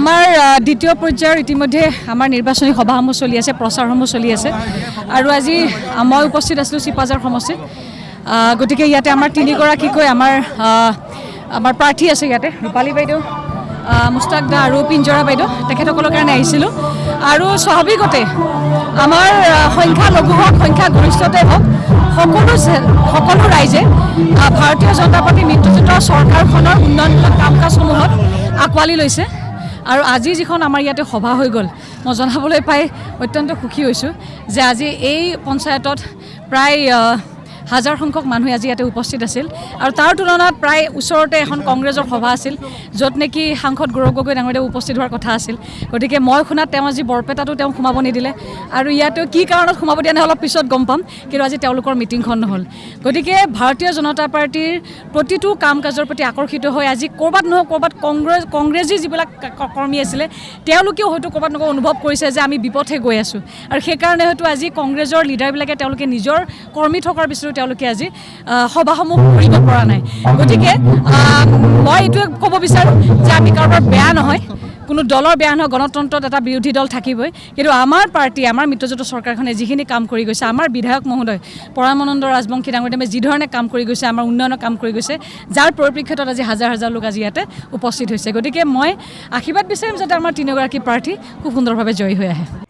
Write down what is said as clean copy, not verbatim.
আমাৰ দ্বিতীয় পৰ্যায়ৰ ইতিমধ্যে আমাৰ নিৰ্বাচনী সভাসমূহ চলি আছে, প্ৰচাৰসমূহ চলি আছে আৰু আজি মই উপস্থিত আছিলোঁ চিপাঝাৰ সমষ্টিত। গতিকে ইয়াতে আমাৰ তিনিগৰাকীকৈ আমাৰ প্ৰাৰ্থী আছে ইয়াতে, ৰূপালী বাইদেউ, মুস্তাক দা আৰু পিঞ্জৰা বাইদেউ, তেখেতসকলৰ কাৰণে আহিছিলোঁ। আৰু স্বাভাৱিকতে আমাৰ সংখ্যা লঘু হওক, সংখ্যা গৰিষ্ঠতে হওক, সকলো ৰাইজে ভাৰতীয় জনতা পাৰ্টী মিত্ৰজোঁটৰ চৰকাৰখনৰ উন্নয়নমূলক কাম কাজসমূহত আঁকোৱালি লৈছে। আৰু আজি যিখন আমাৰ ইয়াতে সভা হৈ গ'ল, মই জনাবলৈ পাই অত্যন্ত সুখী হৈছোঁ যে আজি এই পঞ্চায়তত প্ৰায় হাজাৰ সংখ্যক মানুহ আজি ইয়াতে উপস্থিত আছিল। আৰু তাৰ তুলনাত প্ৰায় ওচৰতে এখন কংগ্ৰেছৰ সভা আছিল, য'ত নেকি সাংসদ গৌৰৱ গগৈ ডাঙৰীয়া উপস্থিত হোৱাৰ কথা আছিল। গতিকে মই শুনাত তেওঁ আজি বৰপেটাতো তেওঁ সোমাব নিদিলে, আৰু ইয়াতেও কি কাৰণত সোমাব দিয়া নাই অলপ পিছত গম পাম, কিন্তু আজি তেওঁলোকৰ মিটিংখন নহ'ল। গতিকে ভাৰতীয় জনতা পাৰ্টীৰ প্ৰতিটো কাম কাজৰ প্ৰতি আকৰ্ষিত হৈ আজি ক'ৰবাত নহয় ক'ৰবাত কংগ্ৰেছী যিবিলাক কৰ্মী আছিলে তেওঁলোকেও হয়তো ক'ৰবাত নহয় অনুভৱ কৰিছে যে আমি বিপথে গৈ আছোঁ, আৰু সেইকাৰণে হয়তো আজি কংগ্ৰেছৰ লিডাৰবিলাকে তেওঁলোকে নিজৰ কৰ্মী থকাৰ পিছতো তেওঁলোকে আজি সভাসমূহ কৰিব পৰা নাই। গতিকে মই এইটোৱে ক'ব বিচাৰোঁ যে আমি কাৰোবাৰ বেয়া নহয়, কোনো দলৰ বেয়া নহয়, গণতন্ত্ৰত এটা বিৰোধী দল থাকিবই, কিন্তু আমাৰ পাৰ্টি, আমাৰ মিত্ৰজোঁটৰ চৰকাৰখনে যিখিনি কাম কৰি গৈছে, আমাৰ বিধায়ক মহোদয় পৰমানন্দ ৰাজবংশী ডাঙৰীয়াই যিধৰণে কাম কৰি গৈছে, আমাৰ উন্নয়নৰ কাম কৰি গৈছে, যাৰ পৰিপ্ৰেক্ষিতত আজি হাজাৰ হাজাৰ লোক আজি ইয়াতে উপস্থিত হৈছে। গতিকে মই আশীৰ্বাদ বিচাৰিম যাতে আমাৰ তিনিগৰাকী প্ৰাৰ্থী খুব সুন্দৰভাৱে জয়ী হৈ আহে।